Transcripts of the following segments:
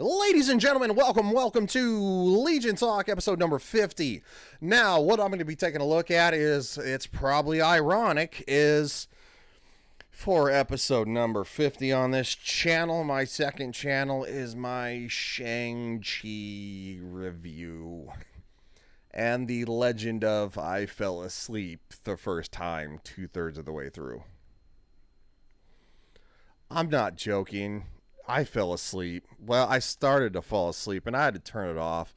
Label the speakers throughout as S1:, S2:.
S1: Ladies and gentlemen, welcome to Legion Talk, episode number 50. Now, what I'm going to be taking a look at is, it's probably ironic, is for episode number 50 on this channel, my second channel, is my Shang Chi review. And the legend of I fell asleep the first time, 2/3 of the way through. I'm not joking. I fell asleep. Well, I started to fall asleep and I had to turn it off.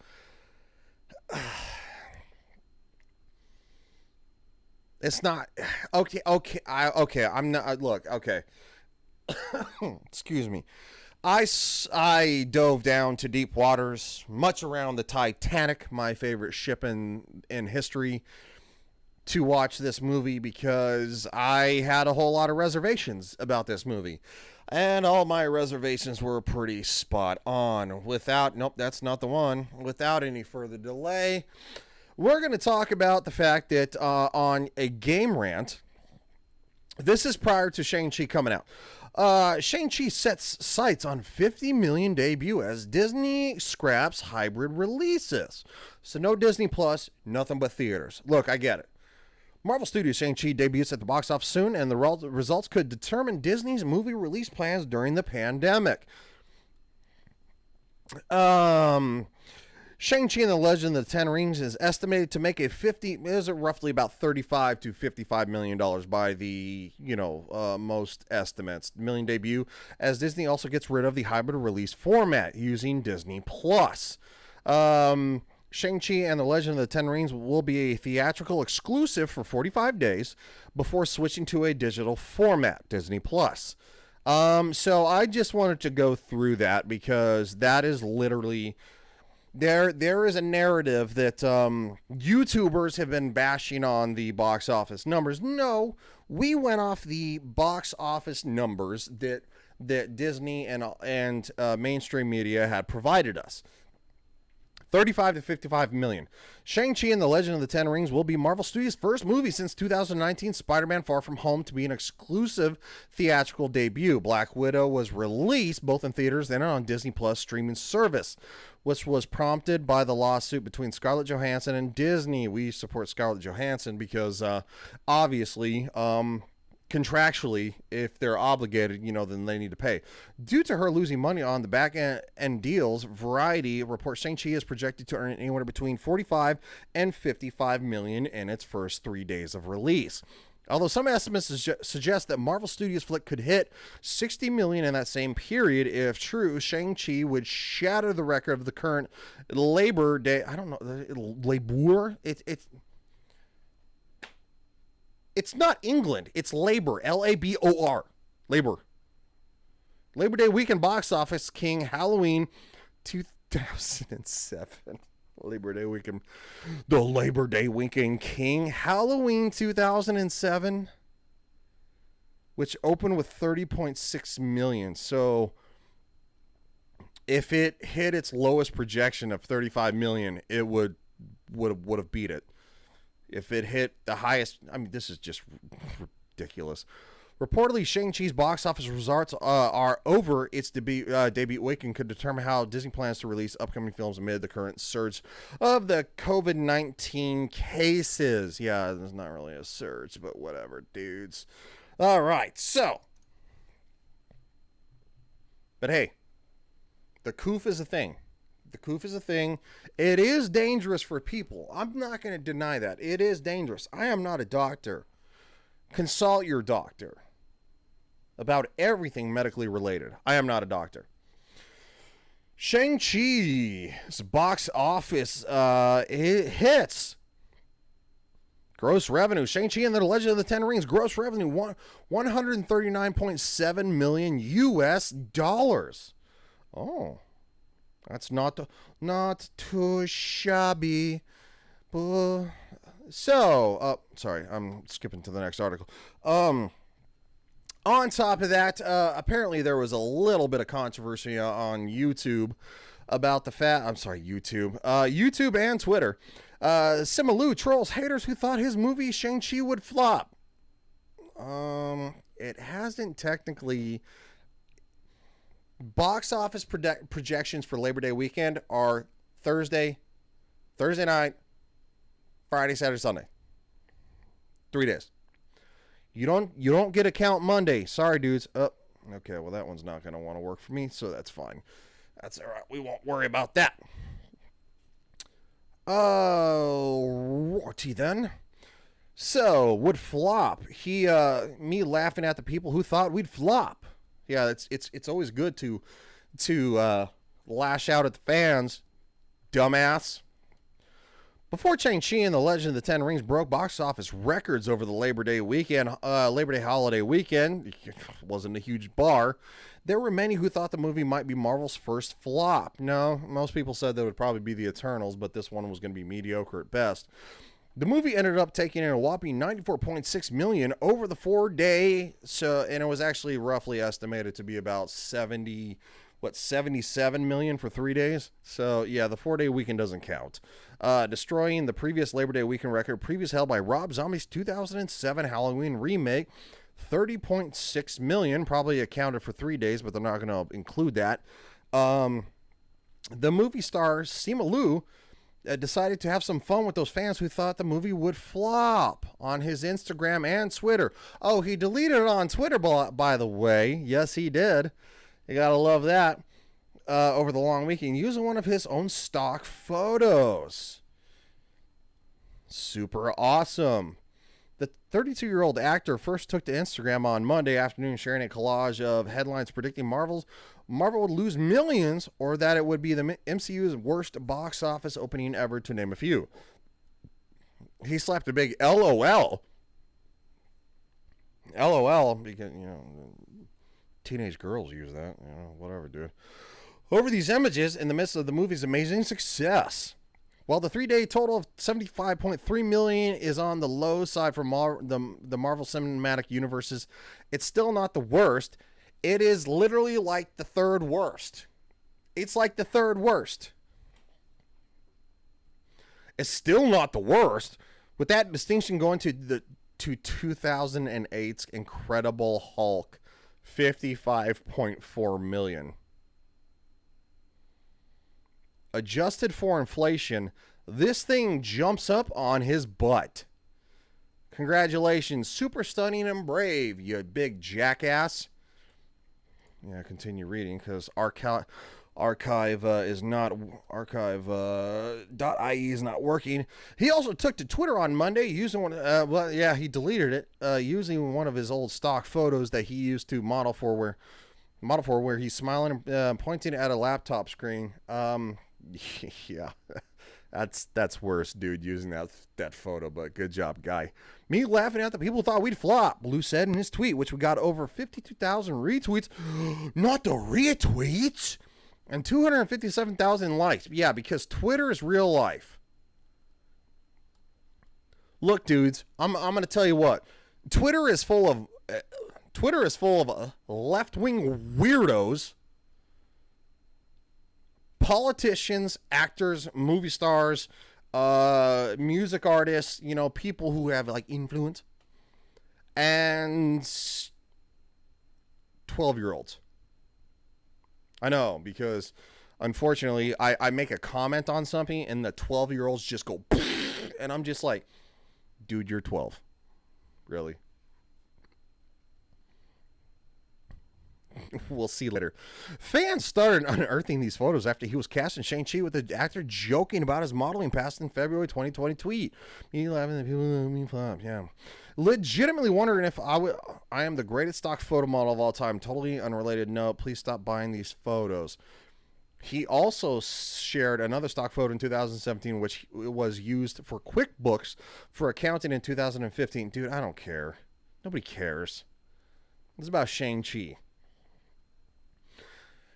S1: It's not okay. I'm not. Look. Okay. Excuse me. I dove down to deep waters, much around the Titanic, my favorite ship in history, to watch this movie because I had a whole lot of reservations about this movie. And all my reservations were pretty spot on. Nope, that's not the one. Without any further delay, we're going to talk about the fact that on a game rant, this is prior to Shang Chi coming out. Shang Chi sets sights on 50 million debut as Disney scraps hybrid releases. So no Disney Plus, nothing but theaters. Look, I get it. Marvel Studios' Shang-Chi debuts at the box office soon, and the results could determine Disney's movie release plans during the pandemic. Shang-Chi and the Legend of the Ten Rings is estimated to make roughly about $35 to $55 million by the, most estimates. Million debut, as Disney also gets rid of the hybrid release format using Disney Plus. Shang-Chi and the Legend of the Ten Rings will be a theatrical exclusive for 45 days before switching to a digital format, Disney Plus. So I just wanted to go through that because that is literally... There is a narrative that YouTubers have been bashing on the box office numbers. No, we went off the box office numbers that Disney and mainstream media had provided us. 35 to 55 million. Shang-Chi and the Legend of the Ten Rings will be Marvel Studios' first movie since 2019 Spider-Man Far From Home to be an exclusive theatrical debut. Black Widow was released both in theaters and on Disney Plus streaming service, which was prompted by the lawsuit between Scarlett Johansson and Disney. We support Scarlett Johansson because obviously contractually, if they're obligated, then they need to pay. Due to her losing money on the back end deals, Variety reports Shang-Chi is projected to earn anywhere between 45 and 55 million in its first 3 days of release. Although some estimates suggest that Marvel Studios' flick could hit 60 million in that same period. If true, Shang-Chi would shatter the record of the current Labor Day. I don't know, Labor? It's not England. It's Labor. Labor. Labor. Labor Day weekend box office king Halloween 2007. Labor Day weekend. The Labor Day weekend king Halloween 2007, which opened with 30.6 million. So if it hit its lowest projection of 35 million, it would have beat it. If it hit the highest, this is just ridiculous. Reportedly, Shang-Chi's box office results are over its debut weekend could determine how Disney plans to release upcoming films amid the current surge of the COVID-19 cases. Yeah, there's not really a surge, but whatever, dudes. All right, so. But hey, the coof is a thing. The coof is a thing. It is dangerous for people. I'm not going to deny that. It is dangerous. I am not a doctor. Consult your doctor about everything medically related. I am not a doctor. Shang-Chi's box office it hits. Gross revenue. Shang-Chi and the Legend of the Ten Rings gross revenue $139.7 million US dollars. Oh. That's not too shabby. Sorry, I'm skipping to the next article. On top of that, apparently there was a little bit of controversy on YouTube about the YouTube and Twitter. Simalu trolls haters who thought his movie Shang-Chi would flop. It hasn't technically Box office projections for Labor Day weekend are Thursday night, Friday, Saturday, Sunday. 3 days. You don't get a count Monday. Sorry, dudes. Oh, okay. Well, that one's not going to want to work for me, so that's fine. That's all right. We won't worry about that. Oh, righty then. So, would flop. Me laughing at the people who thought we'd flop. Yeah, it's always good to lash out at the fans, dumbass. Before Shang Chi and the Legend of the Ten Rings broke box office records over the Labor Day holiday weekend, it wasn't a huge bar. There were many who thought the movie might be Marvel's first flop. No, most people said that it would probably be the Eternals, but this one was going to be mediocre at best. The movie ended up taking in a whopping $94.6 million over the 4-day, and it was actually roughly estimated to be about 77 million for 3 days. So yeah, the 4-day weekend doesn't count. Destroying the previous Labor Day weekend record, previously held by Rob Zombie's 2007 Halloween remake, 30.6 million, probably accounted for 3 days, but they're not going to include that. The movie star Simu Liu decided to have some fun with those fans who thought the movie would flop on his Instagram and Twitter. Oh, he deleted it on Twitter, by the way. Yes, he did. You gotta love that. Over the long weekend, using one of his own stock photos. Super awesome. The 32-year-old actor first took to Instagram on Monday afternoon, sharing a collage of headlines predicting Marvel would lose millions, or that it would be the MCU's worst box office opening ever, to name a few. He slapped a big LOL. LOL, because, teenage girls use that. Whatever, dude. Over these images in the midst of the movie's amazing success. While the 3-day total of $75.3 million is on the low side for the Marvel Cinematic Universes, it's still not the worst. It is literally like the third worst. It's like the third worst. It's still not the worst, with that distinction going to 2008's Incredible Hulk, $55.4 million. Adjusted for inflation, this thing jumps up on his butt. Congratulations, super stunning and brave, you big jackass. Yeah, continue reading because archive.ie is not working. He also took to Twitter on Monday using one. He deleted it using one of his old stock photos that he used to model for where he's smiling and pointing at a laptop screen. Yeah, that's worse, dude, using that photo, but good job, guy. Me laughing at the people who thought we'd flop, Blue said in his tweet, which we got over 52,000 retweets. Not the retweets! And 257,000 likes. Yeah, because Twitter is real life. Look, dudes, I'm going to tell you what. Twitter is full of left-wing weirdos, politicians, actors, movie stars, music artists, people who have like influence, and 12-year-olds. I know, because unfortunately I make a comment on something and the 12-year-olds just go and I'm just like, dude, you're 12. Really? We'll see later. Fans started unearthing these photos after he was cast in Shang-Chi, with the actor joking about his modeling past in February 2020 tweet. Me laughing at people me flop. Yeah. Legitimately wondering if I am the greatest stock photo model of all time. Totally unrelated. No, please stop buying these photos. He also shared another stock photo in 2017, which was used for QuickBooks for accounting in 2015. Dude, I don't care. Nobody cares. It's about Shang-Chi.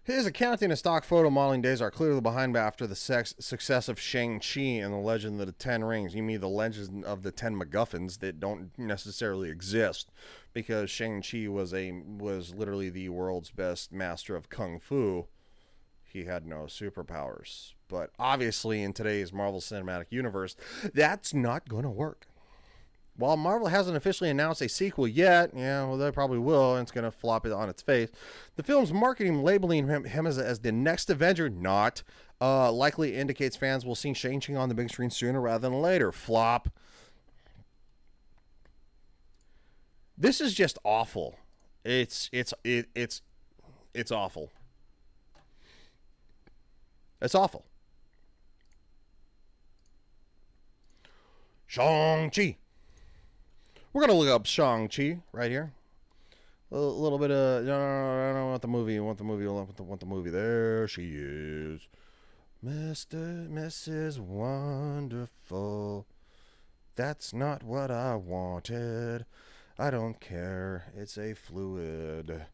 S1: His accounting and stock photo modeling days are clearly behind after the success of Shang-Chi and the Legend of the Ten Rings. You mean the Legend of the Ten MacGuffins that don't necessarily exist, because Shang-Chi was literally the world's best master of Kung Fu. He had no superpowers. But obviously in today's Marvel Cinematic Universe, that's not going to work. While Marvel hasn't officially announced a sequel yet, yeah, well, they probably will, and it's going to flop it on its face. The film's marketing labeling him as the next Avenger, not likely indicates fans will see Shang-Chi on the big screen sooner rather than later. Flop. This is just awful. It's awful. It's awful. Shang-Chi. We're going to look up Shang-Chi right here. A little bit of... No, I don't want the movie. I want the movie. I want the movie. There she is. Mrs. Wonderful. That's not what I wanted. I don't care. It's a fluid.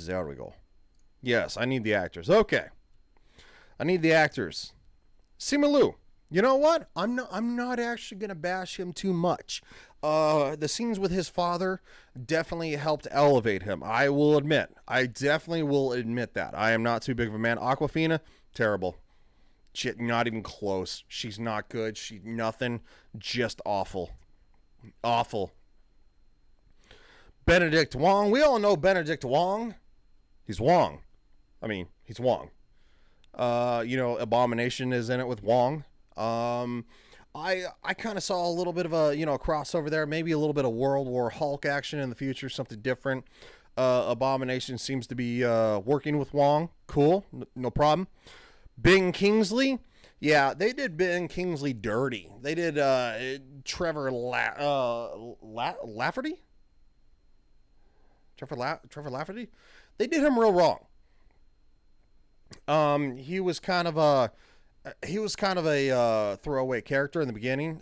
S1: There we go. Yes, I need the actors. Okay. I need the actors. Simu Liu. You know what? I'm not actually gonna bash him too much. The scenes with his father definitely helped elevate him. I will admit. I definitely will admit that. I am not too big of a man. Awkwafina, terrible. Shit, not even close. She's not good. She's nothing. Just awful. Awful. Benedict Wong. We all know Benedict Wong. He's Wong. I mean, he's Wong. Abomination is in it with Wong. I kind of saw a little bit of a, crossover there. Maybe a little bit of World War Hulk action in the future, something different. Abomination seems to be working with Wong. Cool. No problem. Bing Kingsley. Yeah, they did Ben Kingsley dirty. They did Trevor Lafferty? Trevor Lafferty? They did him real wrong. He was kind of a throwaway character in the beginning.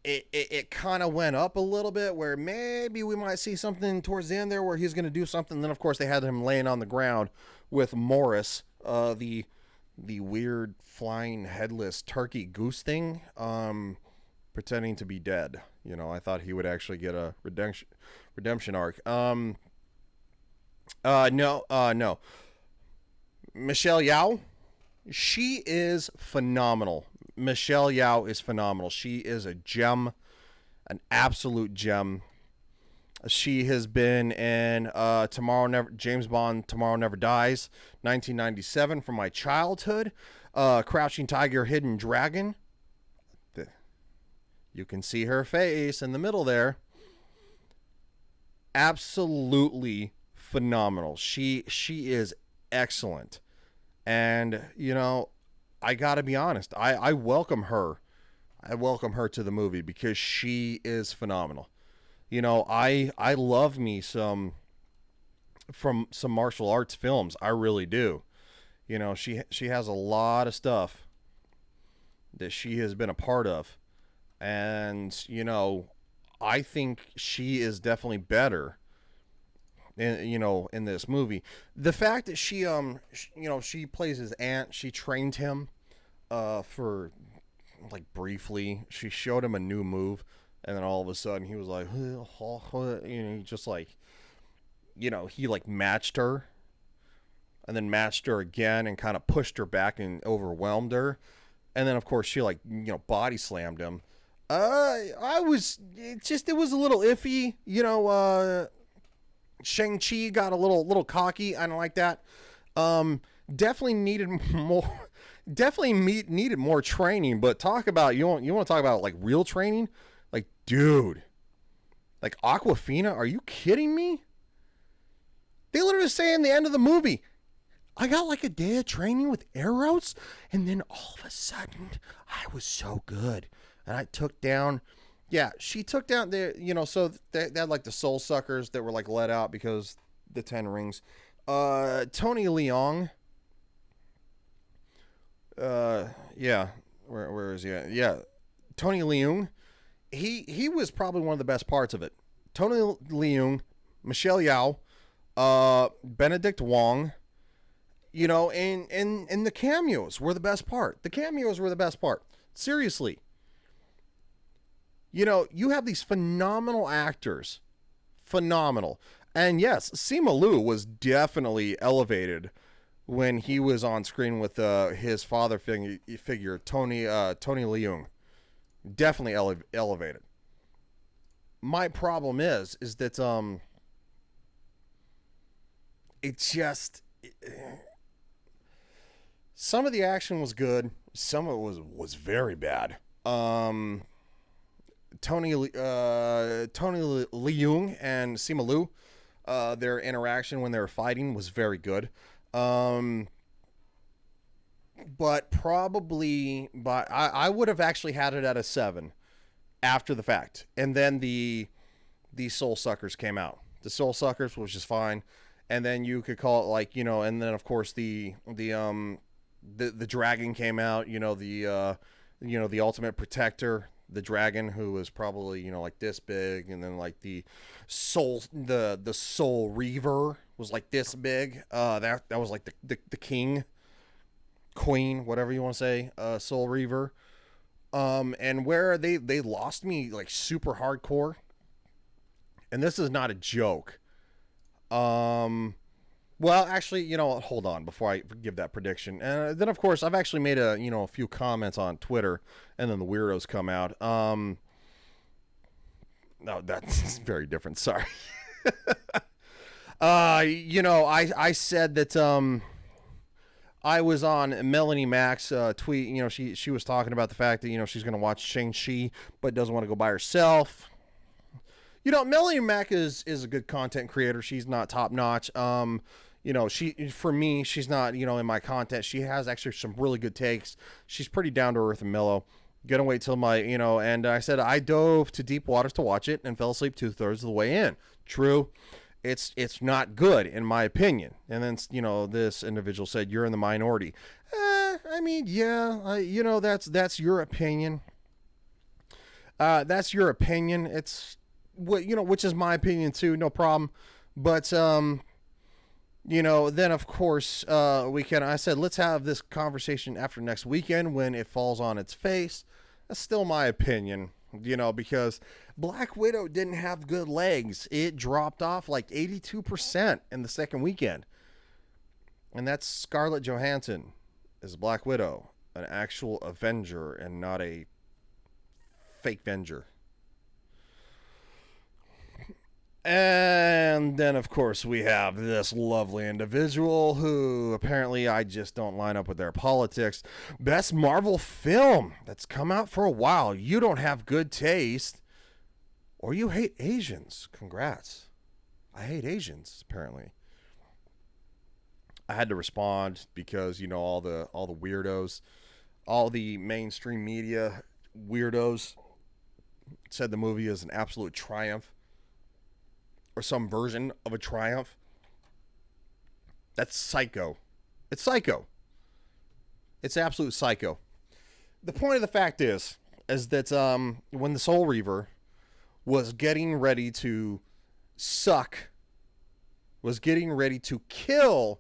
S1: It kind of went up a little bit where maybe we might see something towards the end there where he's going to do something. Then of course they had him laying on the ground with Morris, the weird flying headless turkey goose thing, pretending to be dead. I thought he would actually get a redemption arc. No. Michelle Yeoh, she is phenomenal. Michelle Yeoh is phenomenal. She is a gem, an absolute gem. She has been in James Bond, Tomorrow Never Dies, 1997 from my childhood. Crouching Tiger, Hidden Dragon. You can see her face in the middle there. Absolutely phenomenal. She is excellent. And, I got to be honest. I welcome her. I welcome her to the movie because she is phenomenal. I love me some martial arts films. I really do. She has a lot of stuff that she has been a part of. And, I think she is definitely better in this movie. The fact that she plays his aunt, she trained him for like briefly. She showed him a new move, and then all of a sudden he was like, he just like, he like matched her, and then matched her again, and kind of pushed her back and overwhelmed her, and then of course she like body slammed him. It was a little iffy, Shang-Chi got a little cocky. I don't like that. Definitely needed more. Needed more training. But talk about you want to talk about like real training? Like, dude, like Awkwafina? Are you kidding me? They literally say in the end of the movie, I got like a day of training with arrows, and then all of a sudden I was so good, and I took down. Yeah, she took down the, so they had like the soul suckers that were like let out because the 10 rings. Tony Leung. Yeah, where is he at? Yeah, Tony Leung. He was probably one of the best parts of it. Tony Leung, Michelle Yeoh, Benedict Wong. And the cameos were the best part. The cameos were the best part. Seriously. You have these phenomenal actors. Phenomenal. And yes, Simu Liu was definitely elevated when he was on screen with his father figure Tony Leung. Definitely elevated. My problem is that it just some of the action was good, some of it was very bad. Tony Leung and Simu Liu, their interaction when they were fighting was very good. But I would have actually had it at a 7 after the fact. And then the Soul Suckers came out. The Soul Suckers was just fine. And then you could call it like, and then of course the dragon came out, the ultimate protector, the dragon, who was probably, like this big, and then like the soul reaver was like this big. That was like the king, queen, whatever you want to say, soul reaver. And where they lost me like super hardcore, and this is not a joke. Well, actually, hold on before I give that prediction. And then, of course, I've actually made a few comments on Twitter, and then the weirdos come out. No, that's very different. Sorry. I said that I was on Melanie Mack's tweet. She was talking about the fact that she's going to watch Shang Chi, but doesn't want to go by herself. Melanie Mack is a good content creator. She's not top notch. For me, she's not, in my content. She has actually some really good takes. She's pretty down to earth and mellow. Gonna wait till and I said I dove to deep waters to watch it and fell asleep 2/3 of the way in. True. It's not good in my opinion. And then, this individual said, you're in the minority. That's your opinion. That's your opinion. It's which is my opinion too, no problem. But, then of course, I said, let's have this conversation after next weekend when it falls on its face. That's still my opinion, because Black Widow didn't have good legs. It dropped off like 82% in the second weekend. And that's Scarlett Johansson as Black Widow, an actual Avenger and not a fake Avenger. And then, of course, we have this lovely individual who apparently I just don't line up with their politics. Best Marvel film that's come out for a while. You don't have good taste, or you hate Asians. Congrats. I hate Asians, apparently. I had to respond because, all the weirdos, all the mainstream media weirdos said the movie is an absolute triumph. Or some version of a triumph. That's psycho. It's psycho. It's absolute psycho. The point of the fact is that when the Soul Reaver was getting ready to kill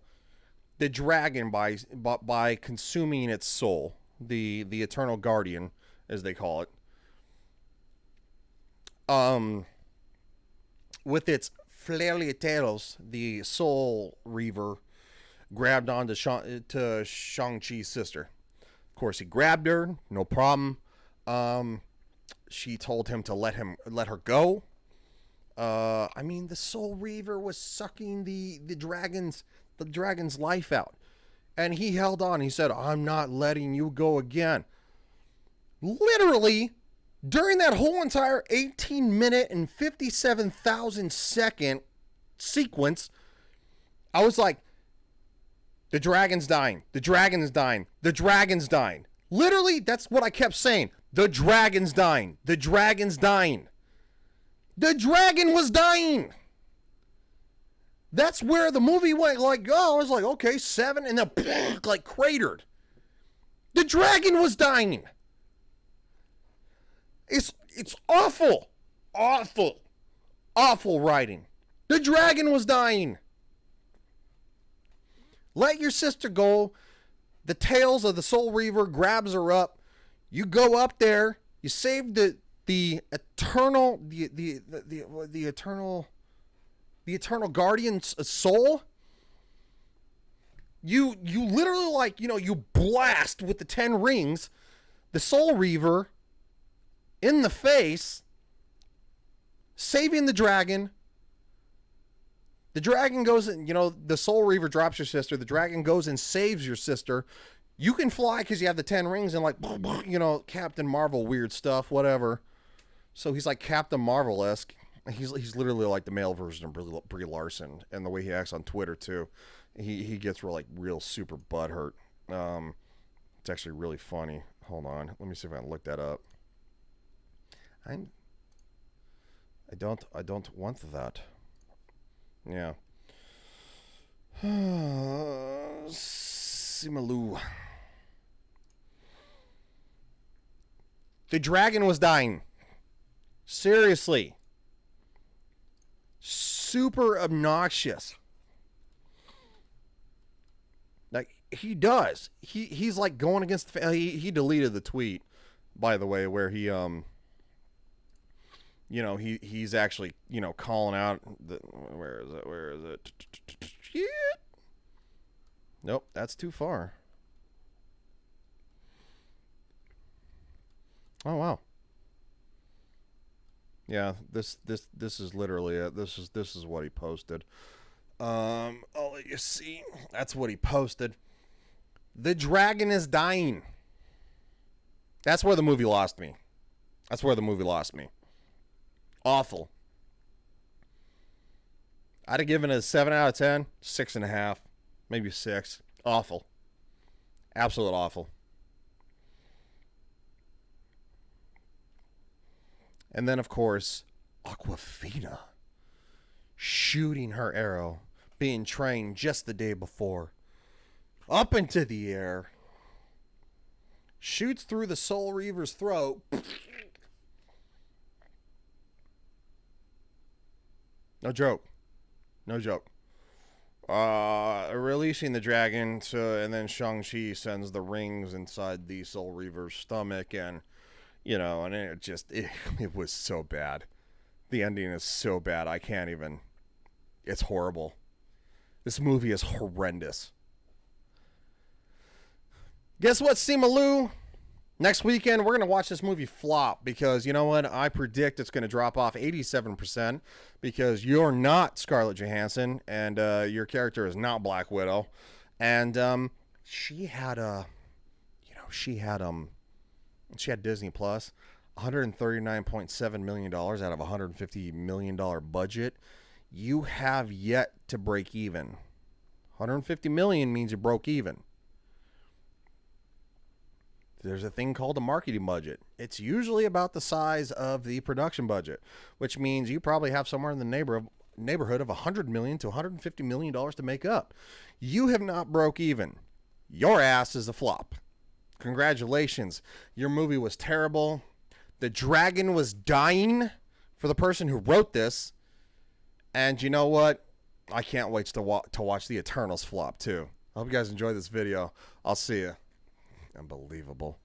S1: the dragon by consuming its soul, the Eternal Guardian, as they call it, with its flaileteros, the Soul Reaver grabbed onto Shang-Chi's sister. Of course, he grabbed her, no problem. She told him to let her go. The Soul Reaver was sucking the dragon's life out, and he held on. He said, "I'm not letting you go again." Literally. During that whole entire 18-minute and 57,000-second sequence, I was like, the dragon's dying. The dragon's dying. The dragon's dying. Literally, that's what I kept saying. The dragon's dying. The dragon's dying. The dragon was dying. That's where the movie went I was like, okay, 7, and then like cratered. The dragon was dying. It's awful. Awful. Awful writing. The dragon was dying. Let your sister go. The tails of the Soul Reaver grabs her up. You go up there. You save the the eternal, the eternal guardian's soul. You literally, like, you know, you blast with the 10 rings the Soul Reaver in the face, saving the dragon. The dragon goes and, you know, the Soul Reaver drops your sister. The dragon goes and saves your sister. You can fly because you have the 10 rings and, like, you know, Captain Marvel weird stuff, whatever. So he's like Captain Marvel-esque. He's literally like the male version of Brie Larson, and the way he acts on Twitter too. He gets real super butthurt. It's actually really funny. Hold on, let me see if I can look that up. I don't want that. Yeah. Simalu. The dragon was dying. Seriously. Super obnoxious. Like, he does. He's like going against the he deleted the tweet, by the way, where he you know, he's actually, you know, calling out the, where is it? Shit. Nope, that's too far. Oh wow. Yeah, this is literally it. This is what he posted. I'll let you see. That's what he posted. The dragon is dying. That's where the movie lost me. Awful. I'd have given it a 7 out of 10, 6.5, maybe 6. Awful. Absolute awful. And then, of course, Aquafina shooting her arrow, being trained just the day before, up into the air, shoots through the Soul Reaver's throat. No joke. Releasing the dragon, and then Shang Chi sends the rings inside the Soul Reaver's stomach, and, you know, and it was so bad. The ending is so bad. I can't even. It's horrible. This movie is horrendous. Guess what, Simalu? Next weekend, we're going to watch this movie flop because, you know what? I predict it's going to drop off 87% because you're not Scarlett Johansson and your character is not Black Widow. And she had Disney Plus, $139.7 million out of a $150 million budget. You have yet to break even. $150 million means you broke even. There's a thing called a marketing budget. It's usually about the size of the production budget, which means you probably have somewhere in the neighborhood of $100 million to $150 million to make up. You have not broke even. Your ass is a flop. Congratulations. Your movie was terrible. The dragon was dying for the person who wrote this. And you know what? I can't wait to watch the Eternals flop too. I hope you guys enjoyed this video. I'll see you. Unbelievable.